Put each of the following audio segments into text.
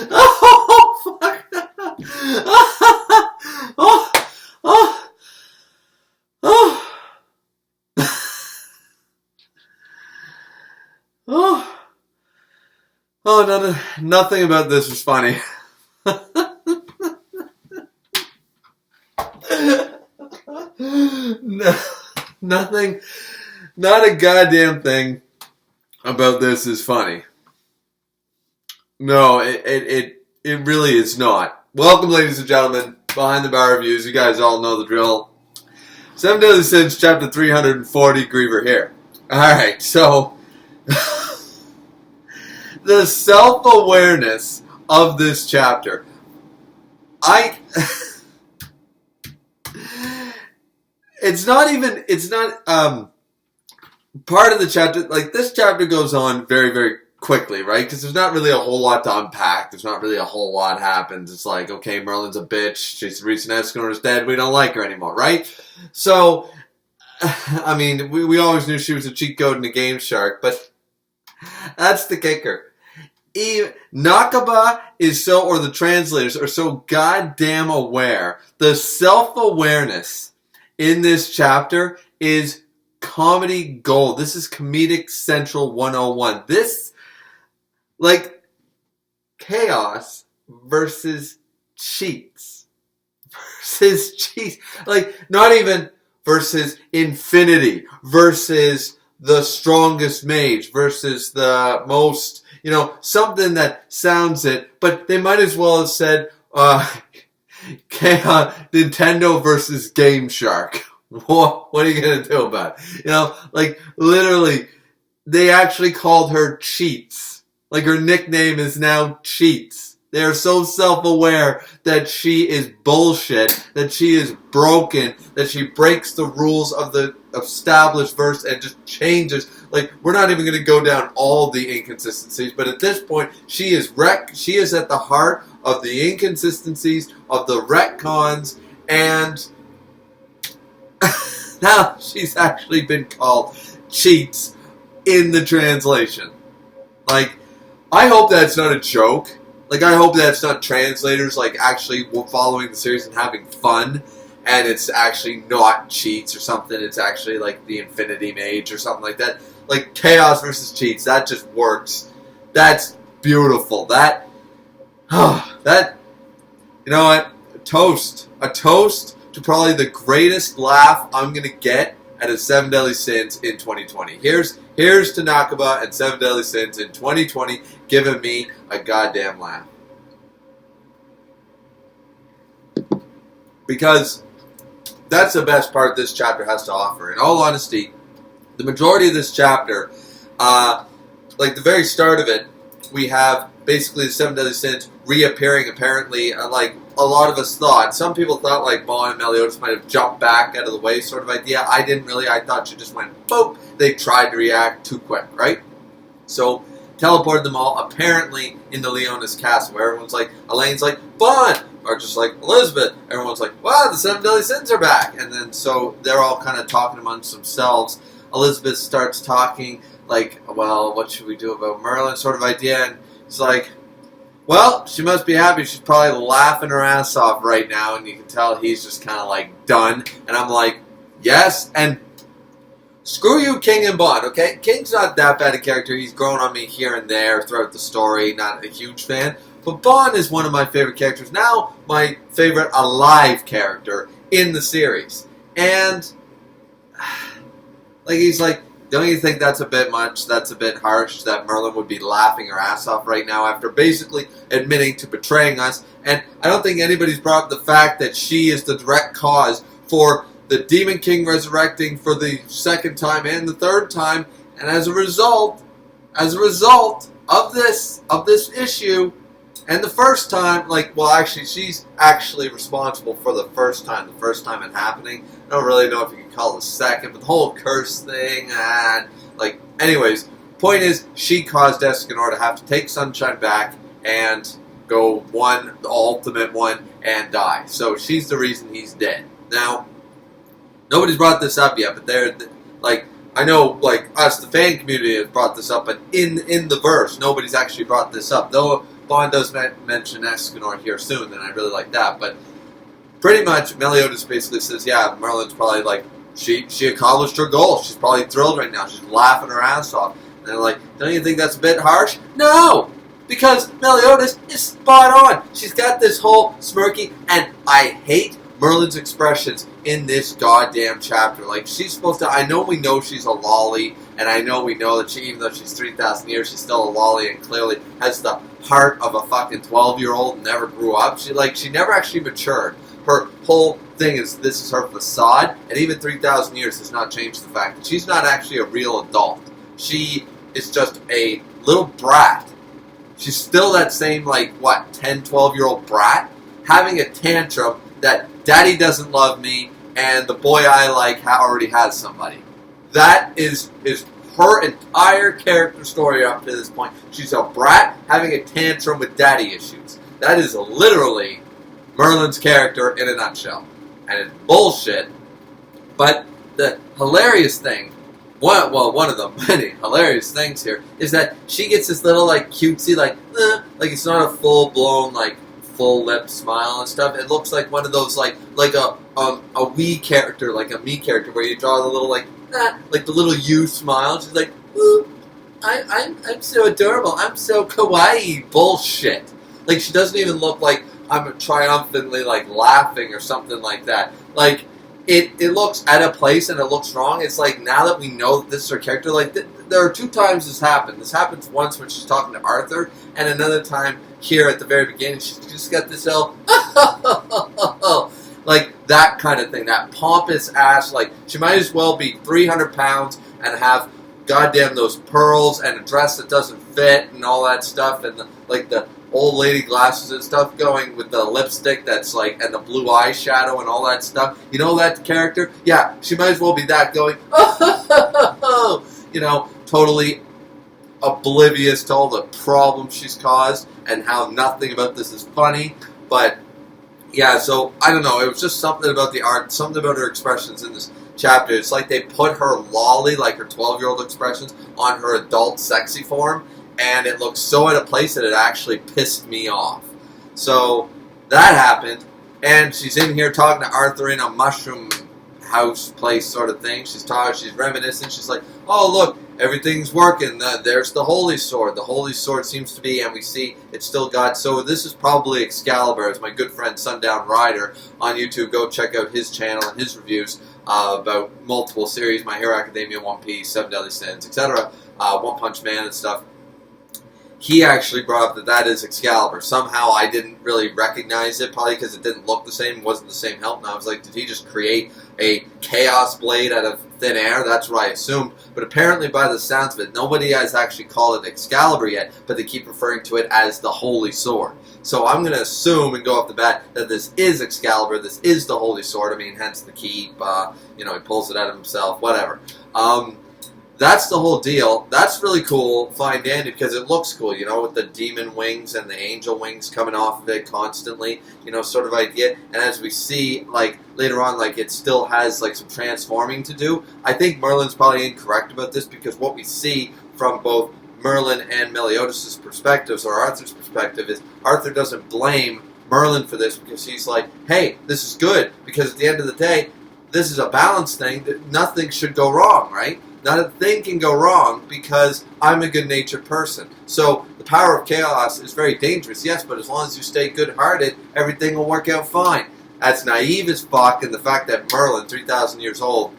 Oh, fuck. Oh, oh, oh, oh. Oh, nothing about this was funny. No, nothing, not a goddamn thing about this is funny. No, it really is not. Welcome, ladies and gentlemen, Behind the Bar Reviews. You guys all know the drill. 7 Deadly Sins, chapter 340, Griever here. Alright, so the self-awareness of this chapter. It's not part of the chapter, like this chapter goes on very, very quickly, right? Because there's not really a whole lot to unpack. There's not really a whole lot happens. It's like, okay, Merlin's a bitch. She's the recent escorter's dead. We don't like her anymore, right? So, I mean, we always knew she was a cheat code and a game shark, but that's the kicker. Nakaba is so, or the translators are so goddamn aware. The self-awareness in this chapter is comedy gold. This is Comedic Central 101. This, like, chaos versus cheats. Versus cheats. Like, not even versus infinity. Versus the strongest mage. Versus the most, something that sounds it. But they might as well have said, chaos, Nintendo versus Game Shark. What are you going to do about it? Like, literally, they actually called her Cheats. Like, her nickname is now Cheats. They are so self-aware that she is bullshit, that she is broken, that she breaks the rules of the established verse and just changes. Like, we're not even going to go down all the inconsistencies, but at this point, she is She is at the heart of the inconsistencies, of the retcons, and now she's actually been called Cheats in the translation. Like, I hope that's not a joke. Like, I hope that's not translators, like, actually following the series and having fun, and it's actually not Cheats or something. It's actually, like, the Infinity Mage or something like that. Like, Chaos versus Cheats, that just works. That's beautiful. You know what? A toast to probably the greatest laugh I'm going to get out of 7 Deadly Sins in 2020. Here's to Nakaba and 7 Deadly Sins in 2020 giving me a goddamn laugh. Because that's the best part this chapter has to offer. In all honesty, the majority of this chapter, like the very start of it, we have basically the 7 Deadly Sins reappearing apparently, like a lot of us thought. Some people thought like Bon and Meliodas might have jumped back out of the way sort of idea. I didn't really. I thought she just went boop. They tried to react too quick, right? So teleported them all apparently into Leona's castle where everyone's like, Elaine's like, Bon! Or just like, Elizabeth. Everyone's like, wow, the 7 Deadly Sins are back. And then so they're all kind of talking amongst themselves. Elizabeth starts talking like, well, what should we do about Merlin sort of idea. And it's like, well, she must be happy. She's probably laughing her ass off right now, and you can tell he's just kind of like done. And I'm like, yes, and screw you, King and Bond, okay? King's not that bad a character. He's grown on me here and there throughout the story. Not a huge fan. But Bond is one of my favorite characters. Now, my favorite alive character in the series. And, like, he's like, don't you think that's a bit much? That's a bit harsh that Merlin would be laughing her ass off right now after basically admitting to betraying us. And I don't think anybody's brought up the fact that she is the direct cause for the Demon King resurrecting for the second time and the third time. And as a result of this issue, And the first time, like, well, actually, she's actually responsible for the first time it happening. I don't really know if you can call it the second, but the whole curse thing, and, like, anyways, point is, she caused Escanor to have to take Sunshine back and go the ultimate one, and die. So she's the reason he's dead. Now, nobody's brought this up yet, but they're, like, I know, like, us, the fan community, has brought this up, but in the verse, nobody's actually brought this up. Though Bond does mention Escanor here soon, and I really like that. But pretty much, Meliodas basically says, yeah, Merlin's probably, like, she accomplished her goal. She's probably thrilled right now. She's laughing her ass off. And they're like, don't you think that's a bit harsh? No! Because Meliodas is spot on. She's got this whole smirky, and I hate Merlin's expressions in this goddamn chapter. Like, she's supposed to, we know she's a lolly, and we know that even though she's 3,000 years, she's still a lolly and clearly has the heart of a fucking 12-year-old and never grew up. She never actually matured. Her whole thing is, this is her facade, and even 3,000 years does not change the fact that she's not actually a real adult. She is just a little brat. She's still that same, 10, 12-year-old brat, having a tantrum that daddy doesn't love me, and the boy I like already has somebody. That is her entire character story up to this point. She's a brat having a tantrum with daddy issues. That is literally Merlin's character in a nutshell. And it's bullshit. But the hilarious thing, one of the many hilarious things here, is that she gets this little, cutesy, it's not a full-blown, full lip smile and stuff. It looks like one of those like a wee character, like a me character, where you draw the little the little you smile. She's like, ooh, I'm so adorable. I'm so kawaii. Bullshit. Like, she doesn't even look like I'm triumphantly laughing or something like that. Like, it looks at a place and it looks wrong. It's like, now that we know that this is her character, there are 2 times this happened. This happens once when she's talking to Arthur, and another time here at the very beginning. She's just got this like that kind of thing, that pompous ass. Like, she might as well be 300 pounds and have goddamn those pearls and a dress that doesn't fit and all that stuff, and the old lady glasses and stuff going with the lipstick that's and the blue eyeshadow and all that stuff. You know that character? Yeah, she might as well be that going, totally oblivious to all the problems she's caused and how nothing about this is funny. But yeah, so I don't know, it was just something about the art, something about her expressions in this chapter. It's like they put her lolly, her 12-year-old expressions, on her adult sexy form, and it looks so out of place that it actually pissed me off. So that happened, and she's in here talking to Arthur in a mushroom house place sort of thing. She's reminiscing. She's like, oh, look, everything's working. There's the Holy Sword. The Holy Sword seems to be, and we see it's still got, so this is probably Excalibur, as my good friend Sundown Rider on YouTube. Go check out his channel and his reviews about multiple series, My Hero Academia, One Piece, Seven Deadly Sins, etc., One Punch Man and stuff. He actually brought up that is Excalibur. Somehow I didn't really recognize it, probably because it didn't look the same, wasn't the same help. And I was like, did he just create a Chaos Blade out of thin air? That's what I assumed. But apparently, by the sounds of it, nobody has actually called it Excalibur yet, but they keep referring to it as the Holy Sword. So I'm going to assume and go off the bat that this is Excalibur, this is the Holy Sword. I mean, hence the keep, he pulls it out of himself, whatever. That's the whole deal. That's really cool, fine dandy, because it looks cool, with the demon wings and the angel wings coming off of it constantly, sort of idea. And as we see, later on, it still has, some transforming to do. I think Merlin's probably incorrect about this, because what we see from both Merlin and Meliodas' perspectives, or Arthur's perspective, is Arthur doesn't blame Merlin for this, because he's like, hey, this is good, because at the end of the day, this is a balanced thing, that nothing should go wrong, right? Not a thing can go wrong because I'm a good-natured person. So the power of chaos is very dangerous, yes, but as long as you stay good-hearted, everything will work out fine. That's naive as fuck, and the fact that Merlin, 3,000 years old,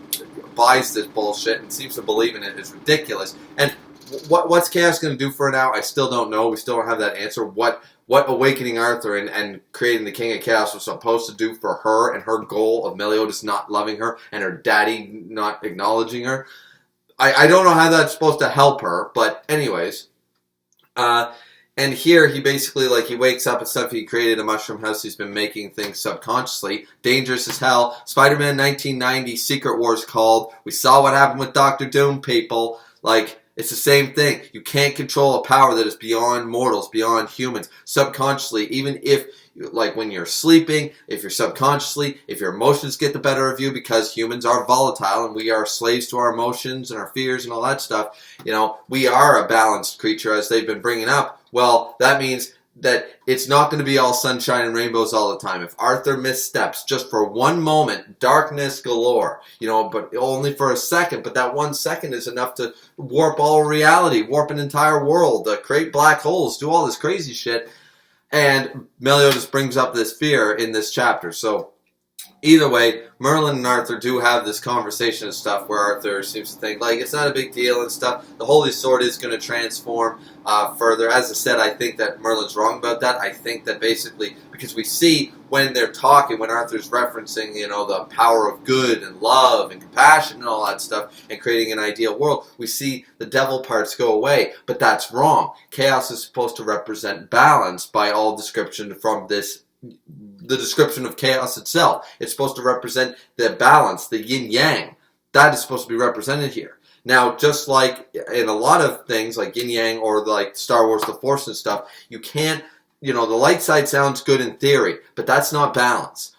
buys this bullshit and seems to believe in it is ridiculous. And what's chaos going to do for her now? I still don't know. We still don't have that answer. What awakening Arthur and creating the King of Chaos was supposed to do for her and her goal of Meliodas not loving her and her daddy not acknowledging her. I don't know how that's supposed to help her, but anyways. And here he basically, like, he wakes up and stuff. He created a mushroom house. He's been making things subconsciously. Dangerous as hell. Spider-Man 1990, Secret Wars called. We saw what happened with Doctor Doom, people. Like, it's the same thing. You can't control a power that is beyond mortals, beyond humans, subconsciously. Even if, like, when you're sleeping, if you're subconsciously, if your emotions get the better of you, because humans are volatile and we are slaves to our emotions and our fears and all that stuff. You know, we are a balanced creature, as they've been bringing up. Well, that means that it's not going to be all sunshine and rainbows all the time. If Arthur missteps just for one moment, darkness galore, you know, but only for a second. But that 1 second is enough to warp all reality, warp an entire world, create black holes, do all this crazy shit. And Meliodas brings up this fear in this chapter. So either way, Merlin and Arthur do have this conversation and stuff where Arthur seems to think, like, it's not a big deal and stuff. The Holy Sword is going to transform further. As I said, I think that Merlin's wrong about that. I think that basically, because we see when they're talking, when Arthur's referencing, you know, the power of good and love and compassion and all that stuff and creating an ideal world, we see the devil parts go away. But that's wrong. Chaos is supposed to represent balance by all description from this, the description of chaos itself. It's supposed to represent the balance, the yin-yang. That is supposed to be represented here. Now, just like in a lot of things, like yin-yang or like Star Wars The Force and stuff, you can't, you know, the light side sounds good in theory, but that's not balance.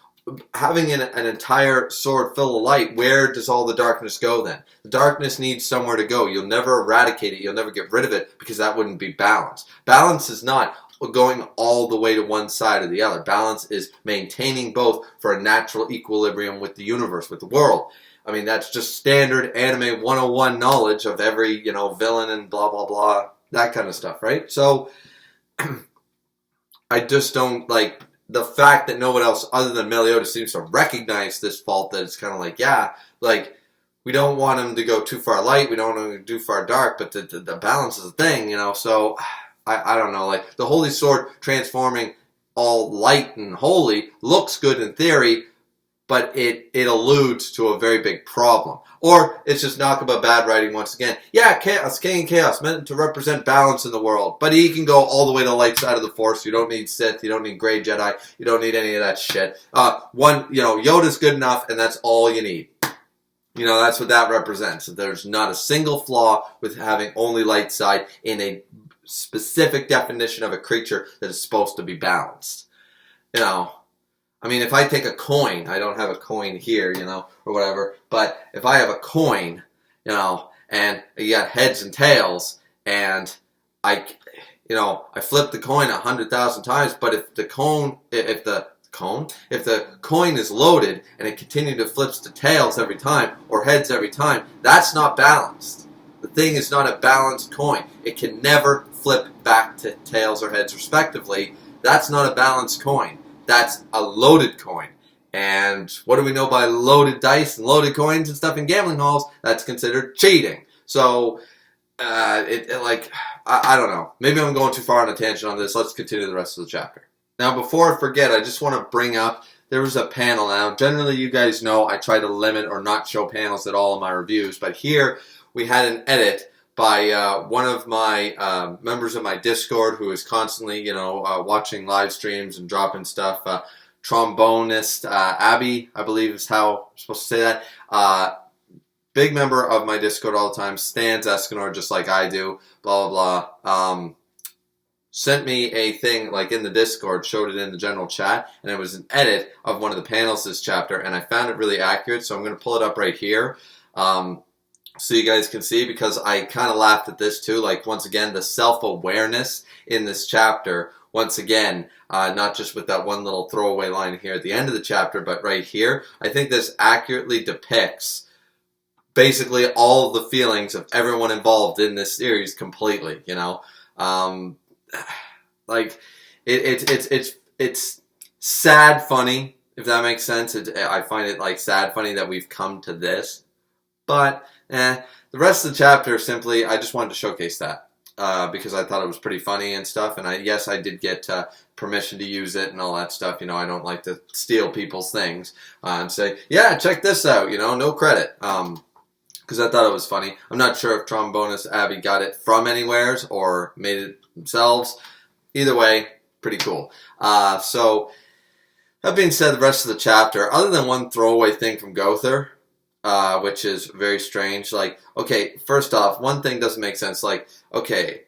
Having an entire sword full of light, where does all the darkness go then? The darkness needs somewhere to go. You'll never eradicate it. You'll never get rid of it, because that wouldn't be balance. Balance is not going all the way to one side or the other. Balance is maintaining both for a natural equilibrium with the universe, with the world. I mean, that's just standard anime 101 knowledge of every, you know, villain and blah, blah, blah, that kind of stuff, right? So, I just don't, like, the fact that no one else other than Meliodas seems to recognize this fault, that it's kind of like, yeah, like, we don't want him to go too far light, we don't want him to go too far dark, but the balance is a thing, you know, so I don't know, like, the Holy Sword transforming all light and holy looks good in theory, but it alludes to a very big problem. Or it's just knock about bad writing once again. Yeah, chaos, king and chaos, meant to represent balance in the world, but he can go all the way to the light side of the Force. You don't need Sith, you don't need Grey Jedi, you don't need any of that shit. Yoda's good enough, and that's all you need. You know, that's what that represents. There's not a single flaw with having only light side in a specific definition of a creature that is supposed to be balanced. You know, I mean, if I take a coin, I don't have a coin here, you know, or whatever, but if I have a coin, you know, and you got heads and tails, and I flip the coin 100,000 times, but if the coin is loaded and it continually flips to tails every time, or heads every time, that's not balanced. The thing is not a balanced coin. It can never flip back to tails or heads respectively. That's not a balanced coin. That's a loaded coin. And what do we know by loaded dice and loaded coins and stuff in gambling halls? That's considered cheating. So, I don't know. Maybe I'm going too far on a tangent on this. Let's continue the rest of the chapter. Now, before I forget, I just want to bring up, there was a panel. Now, generally, you guys know I try to limit or not show panels at all in my reviews, but here we had an edit by one of my members of my Discord, who is constantly, you know, watching live streams and dropping stuff. Trombonist Abby, I believe is how I'm supposed to say that. Big member of my Discord all the time, stands Escanor just like I do, blah, blah, blah. Sent me a thing, like, in the Discord, showed it in the general chat, and it was an edit of one of the panels this chapter, and I found it really accurate, so I'm going to pull it up right here. So you guys can see, because I kind of laughed at this too, like, once again, the self-awareness in this chapter, once again, not just with that one little throwaway line here at the end of the chapter, but right here, I think this accurately depicts basically all of the feelings of everyone involved in this series completely, you know? Like, it's sad funny, if that makes sense. I find it, like, sad funny that we've come to this, but the rest of the chapter, simply, I just wanted to showcase that, because I thought it was pretty funny and stuff, and I did get permission to use it and all that stuff. You know, I don't like to steal people's things and say, yeah, check this out, you know, no credit, because I thought it was funny. I'm not sure if Trombonist Abby got it from anywheres or made it themselves. either way, pretty cool. So, that being said, the rest of the chapter, other than one throwaway thing from Gother, which is very strange. Like, okay, first off, one thing doesn't make sense. Like, okay,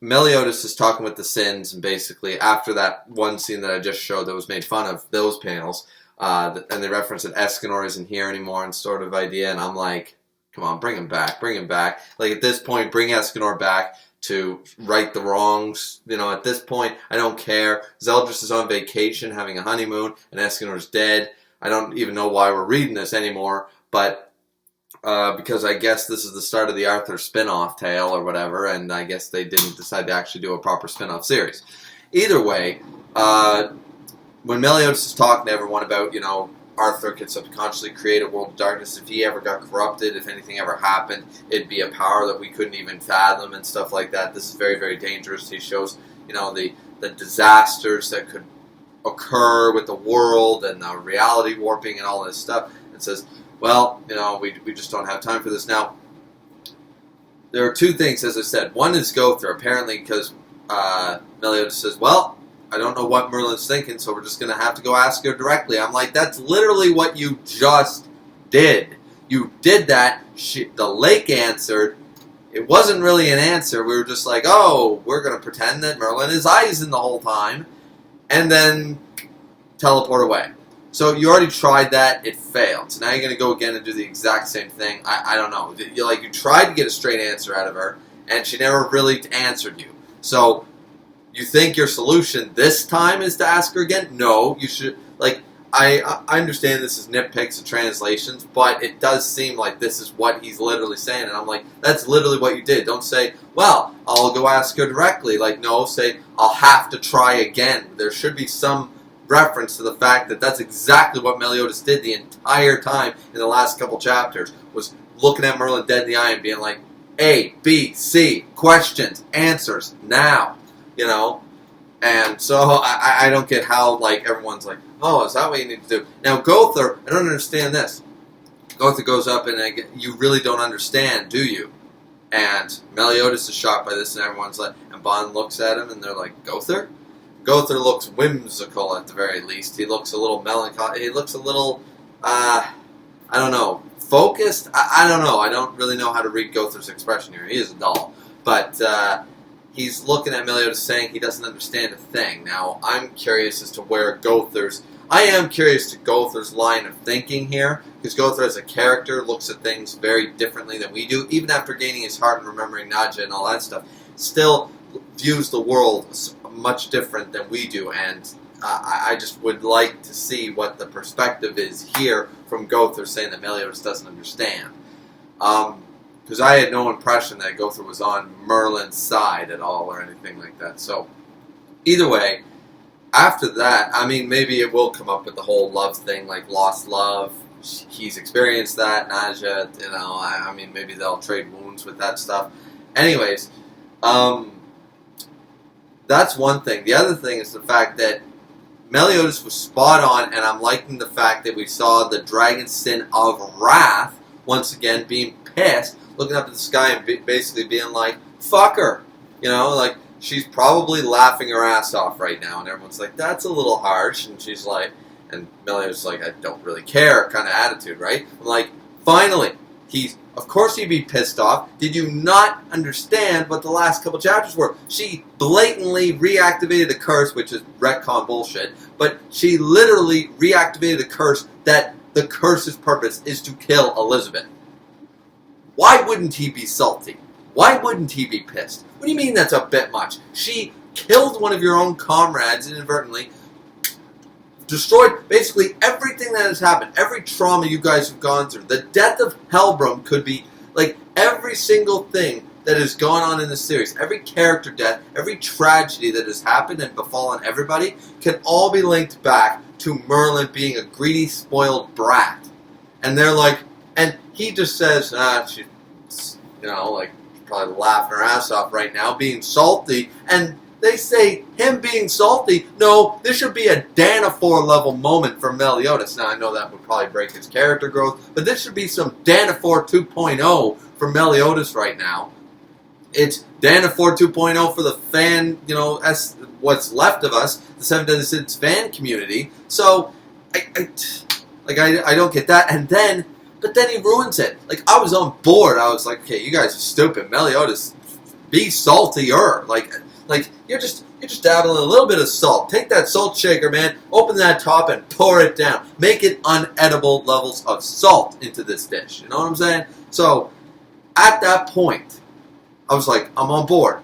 Meliodas is talking with the Sins, and basically after that one scene that I just showed that was made fun of, those panels, and they reference that Escanor isn't here anymore and sort of idea, and I'm like, come on, bring him back. Like, at this point, bring Escanor back to right the wrongs. You know, at this point, I don't care. Zeldris is on vacation, having a honeymoon, and Escanor's dead. I don't even know why we're reading this anymore, but because I guess this is the start of the Arthur spin-off tale or whatever, and I guess they didn't decide to actually do a proper spin-off series. Either way, when Meliodas is talking to everyone about, you know, Arthur could subconsciously create a world of darkness, if he ever got corrupted, if anything ever happened, it'd be a power that we couldn't even fathom and stuff like that. This is very, very dangerous. He shows, you know, the disasters that could occur with the world and the reality warping and all this stuff. It says, well, you know, we just don't have time for this now. There are two things, as I said. One is Gother, apparently, because Meliodas says, well, I don't know what Merlin's thinking, so we're just going to have to go ask her directly. I'm like, that's literally what you just did. You did that. The lake answered. It wasn't really an answer. We were just like, oh, we're going to pretend that Merlin is Eisen the whole time, and then teleport away. So you already tried that. It failed. So now you're going to go again and do the exact same thing. I don't know. You tried to get a straight answer out of her, and she never really answered you. So you think your solution this time is to ask her again? No, you should. Like, I understand this is nitpicks and translations, but it does seem like this is what he's literally saying. And I'm like, that's literally what you did. Don't say, well, I'll go ask her directly. Like, no, say, I'll have to try again. There should be some reference to the fact that that's exactly what Meliodas did the entire time in the last couple chapters, was looking at Merlin dead in the eye and being like, A, B, C, questions, answers, now, you know? And so I don't get how, like, everyone's like, oh, is that what you need to do? Now, Gother, I don't understand this. Gother goes up and you really don't understand, do you? And Meliodas is shocked by this, and everyone's like, and Bond looks at him and they're like, Gother? Gother looks whimsical at the very least. He looks a little melancholy. He looks a little, I don't know, focused? I don't know. I don't really know how to read Gother's expression here. He is a doll. But he's looking at Meliodas saying he doesn't understand a thing. Now, I'm curious as to where I am curious to Gother's line of thinking here, because Gother as a character looks at things very differently than we do, even after gaining his heart and remembering Nadja and all that stuff. Still views the world much different than we do, and I just would like to see what the perspective is here from Gother saying that Meliodas doesn't understand. Because I had no impression that Gother was on Merlin's side at all or anything like that. So, either way, after that, I mean, maybe it will come up with the whole love thing, like lost love. He's experienced that, Nadja, you know, I mean, maybe they'll trade wounds with that stuff. Anyways, that's one thing. The other thing is the fact that Meliodas was spot on, and I'm liking the fact that we saw the dragon sin of wrath once again being pissed, looking up at the sky and basically being like, fuck her. You know, like, she's probably laughing her ass off right now, and everyone's like, that's a little harsh, and she's like, and Meliodas is like, I don't really care kind of attitude, right? I'm like, finally, of course he'd be pissed off. Did you not understand what the last couple chapters were? She blatantly reactivated the curse, which is retcon bullshit, but she literally reactivated the curse that the curse's purpose is to kill Elizabeth. Why wouldn't he be salty? Why wouldn't he be pissed? What do you mean that's a bit much? She killed one of your own comrades inadvertently, destroyed basically everything that has happened, every trauma you guys have gone through. The death of Helbram could be, like, every single thing that has gone on in this series, every character death, every tragedy that has happened and befallen everybody, can all be linked back to Merlin being a greedy, spoiled brat. And they're like, and he just says, she's, you know, like, probably laughing her ass off right now, being salty, and they say him being salty. No, this should be a Danafor level moment for Meliodas. Now, I know that would probably break his character growth, but this should be some Danafor 2.0 for Meliodas right now. It's Dana 4 2.0 for the fan, what's left of us, the Seven Deadly Sins fan community. So, I don't get that. But then he ruins it. Like, I was on board. I was like, okay, you guys are stupid. Meliodas, be saltier. Like you're just dabbling a little bit of salt. Take that salt shaker, man. Open that top and pour it down. Make it unedible levels of salt into this dish. You know what I'm saying? So, at that point, I was like, I'm on board.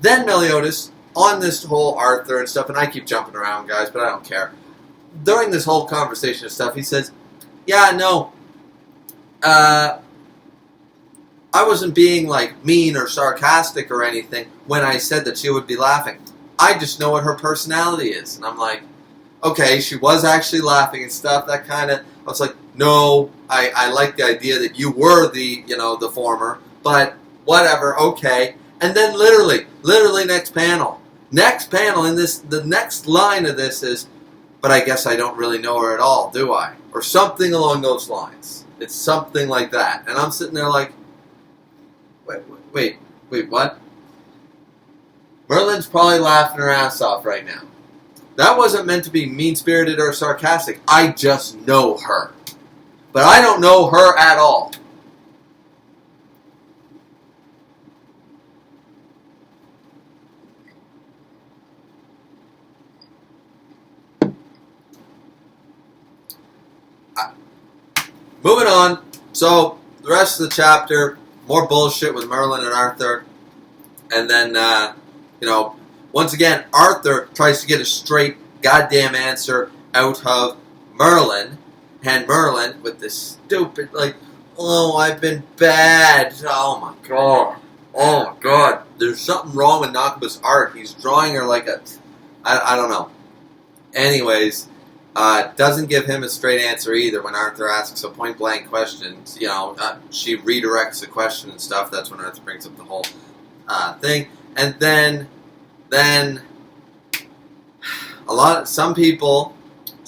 Then Meliodas, on this whole Arthur and stuff, and I keep jumping around, guys, but I don't care. During this whole conversation and stuff, he says, yeah, no, I wasn't being, like, mean or sarcastic or anything when I said that she would be laughing. I just know what her personality is. And I'm like, okay, she was actually laughing and stuff. That kind of, I was like, no, I like the idea that you were the former, but whatever, okay. And then literally next panel in this, the next line of this is, but I guess I don't really know her at all, do I? Or something along those lines. It's something like that. And I'm sitting there like, wait, what? Merlin's probably laughing her ass off right now. That wasn't meant to be mean-spirited or sarcastic. I just know her. But I don't know her at all. Moving on. So, the rest of the chapter, more bullshit with Merlin and Arthur. And then, once again, Arthur tries to get a straight goddamn answer out of Merlin. And Merlin, with this stupid, oh, I've been bad. Oh my god. There's something wrong with Nakaba's art. He's drawing her like I don't know. Anyways, doesn't give him a straight answer either when Arthur asks a point-blank question. She redirects the question and stuff. That's when Arthur brings up the whole thing. And then some people,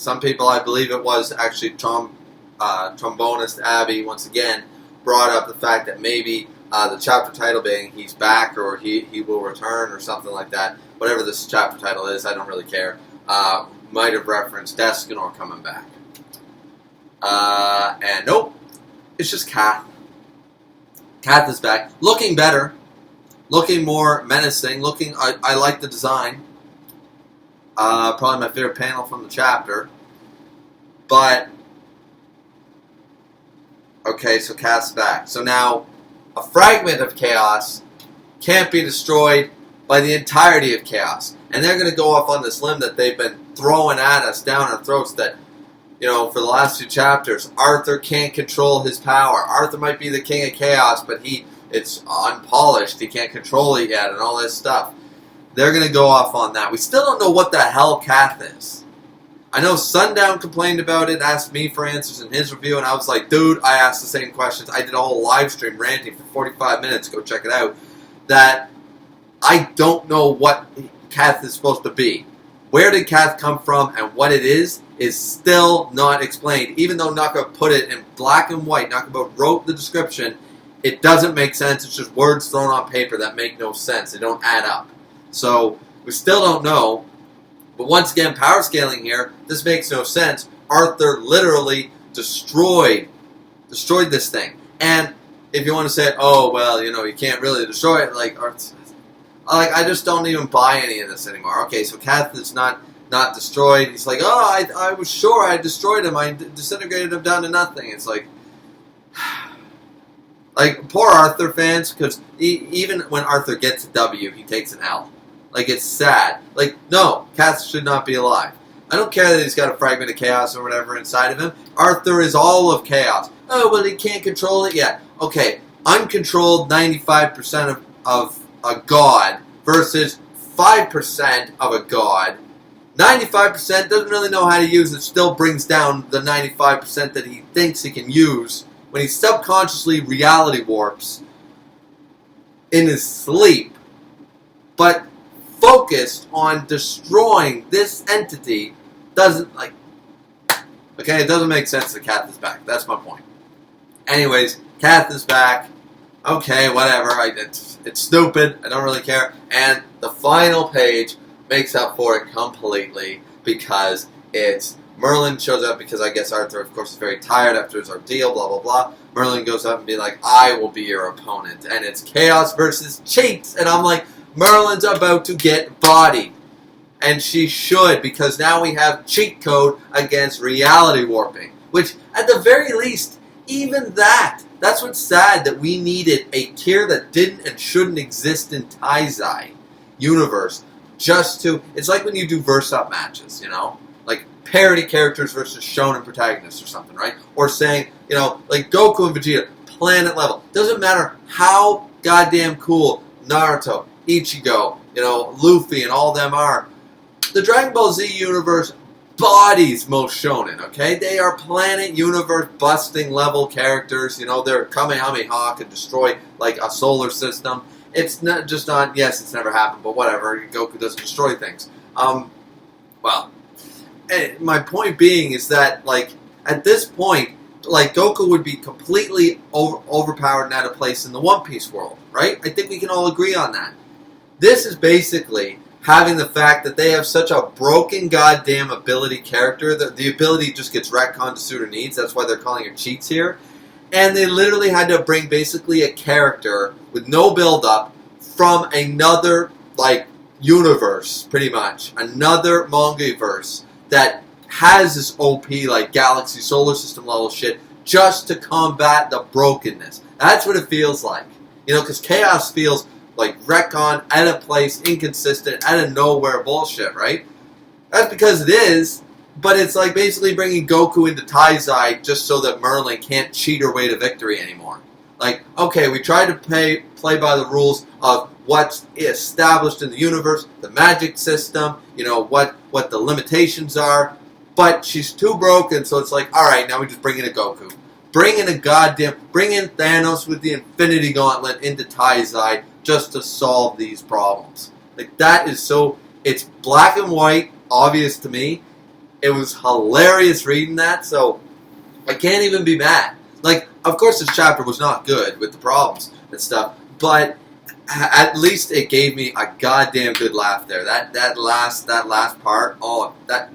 I believe it was actually trombonist Abby, once again, brought up the fact that maybe the chapter title being He's Back or He Will Return or something like that, whatever this chapter title is, I don't really care, might have referenced Descanor coming back. And nope, it's just Kath. Kath is back, looking better, looking more menacing, I like the design. Probably my favorite panel from the chapter. But, okay, so Kath's back. So now, a fragment of chaos can't be destroyed by the entirety of chaos. And they're going to go off on this limb that they've been throwing at us down our throats that, for the last 2 chapters, Arthur can't control his power. Arthur might be the king of chaos, but it's unpolished. He can't control it yet and all this stuff. They're going to go off on that. We still don't know what the hell Kath is. I know Sundown complained about it, asked me for answers in his review, and I was like, dude, I asked the same questions. I did a whole live stream ranting for 45 minutes. Go check it out. That I don't know what Kath is supposed to be. Where did Kath come from and what it is still not explained. Even though Naka put it in black and white, Naka wrote the description, it doesn't make sense. It's just words thrown on paper that make no sense. They don't add up. So, we still don't know. But once again, power scaling here, this makes no sense. Arthur literally destroyed this thing. And if you want to say, oh, well, you can't really destroy it, I just don't even buy any of this anymore. Okay, so Kath is not destroyed. He's like, oh, I was sure I destroyed him. I disintegrated him down to nothing. It's like poor Arthur fans, because even when Arthur gets a W, he takes an L. It's sad. No, Kath should not be alive. I don't care that he's got a fragment of chaos or whatever inside of him. Arthur is all of chaos. Oh, well, he can't control it yet. Okay, uncontrolled 95% of a god versus 5% of a god. 95% doesn't really know how to use it, still brings down the 95% that he thinks he can use when he subconsciously reality warps in his sleep. But focused on destroying this entity doesn't, it doesn't make sense that Kath is back. That's my point. Anyways, Kath is back. okay, whatever. It's stupid. I don't really care. And the final page makes up for it completely because it's Merlin shows up because I guess Arthur, of course, is very tired after his ordeal, blah, blah, blah. Merlin goes up and be like, I will be your opponent. And it's Chaos versus Cheats. And I'm like, Merlin's about to get bodied. And she should, because now we have cheat code against reality warping. Which, at the very least, even that's what's sad, that we needed a tier that didn't and shouldn't exist in Taizai universe. Just to, it's like when you do verse-up matches, you know? Like parody characters versus shonen protagonists or something, right? Or saying, you know, like Goku and Vegeta, planet level. Doesn't matter how goddamn cool Naruto, Ichigo, you know, Luffy and all them are. The Dragon Ball Z universe bodies most shonen, okay? They are planet universe busting level characters. You know, they're Kamehameha can destroy like a solar system. It's not just not, yes, it's never happened, but whatever. Goku doesn't destroy things. Well, my point being is that, like, at this point, like, Goku would be completely overpowered and out of place in the One Piece world, right? I think we can all agree on that. This is basically having the fact that they have such a broken goddamn ability character that the ability just gets retconned to suit her needs. That's why they're calling her cheats here. And they literally had to bring basically a character with no build-up from another, like, universe, pretty much. Another manga-verse that has this OP, like, galaxy, solar system level shit just to combat the brokenness. That's what it feels like. You know, because Chaos feels like retcon, out of place, inconsistent, out of nowhere bullshit, right? That's because it is, but it's like basically bringing Goku into Taizai just so that Merlin can't cheat her way to victory anymore. Like, okay, we tried to play by the rules of what's established in the universe, the magic system, you know, what the limitations are, but she's too broken, so it's like, alright, now we just bring in a Goku. Bring in Thanos with the Infinity Gauntlet into Taizai just to solve these problems. Like, that is so, it's black and white, obvious to me. It was hilarious reading that, so I can't even be mad. Like, of course this chapter was not good with the problems and stuff, but at least it gave me a goddamn good laugh there. That last part, oh, that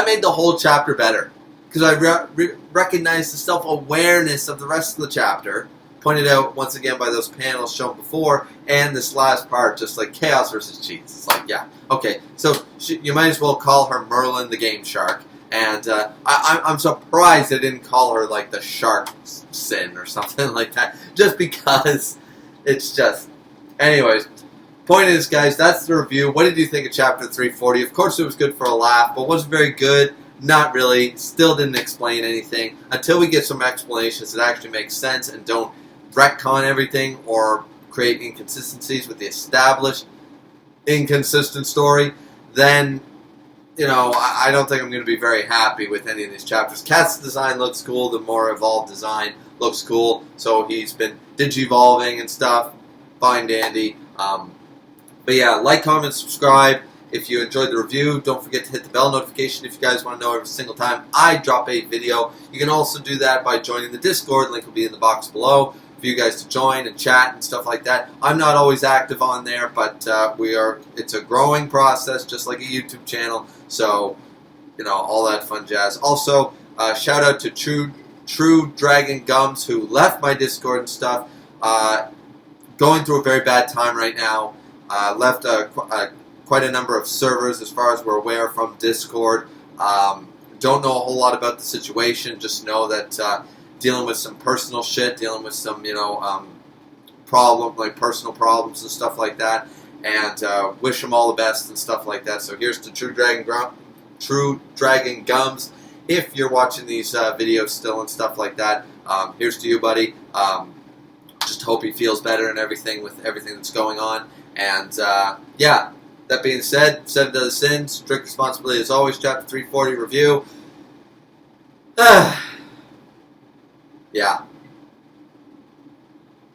made the whole chapter better. Because I recognized the self-awareness of the rest of the chapter, pointed out once again by those panels shown before, and this last part, just like Chaos versus Cheats. It's like, yeah, okay, so you might as well call her Merlin the Game Shark, and I'm surprised they didn't call her, like, the Shark Sin or something like that, just because it's just... Anyways, point is, guys, that's the review. What did you think of Chapter 340? Of course it was good for a laugh, but wasn't very good. Not really. Still didn't explain anything. Until we get some explanations that actually make sense and don't retcon everything or create inconsistencies with the established inconsistent story, then, you know, I don't think I'm going to be very happy with any of these chapters. Cat's design looks cool. The more evolved design looks cool. So he's been digivolving and stuff. Fine, dandy. But yeah, like, comment, subscribe. If you enjoyed the review, don't forget to hit the bell notification if you guys want to know every single time I drop a video. You can also do that by joining the Discord. Link will be in the box below for you guys to join and chat and stuff like that. I'm not always active on there, but it's a growing process, just like a YouTube channel. So, you know, all that fun jazz. Also, shout out to True Dragon Gums, who left my Discord and stuff. Going through a very bad time right now. Left quite a number of servers, as far as we're aware, from Discord. Don't know a whole lot about the situation. Just know that dealing with some personal shit, dealing with some, you know, personal problems and stuff like that. And wish them all the best and stuff like that. So here's to True Dragon Gums. If you're watching these videos still and stuff like that, here's to you, buddy. Just hope he feels better and everything with everything that's going on. And yeah. That being said, 7 Deadly Sins, strict responsibility as always, Chapter 340 review. Yeah.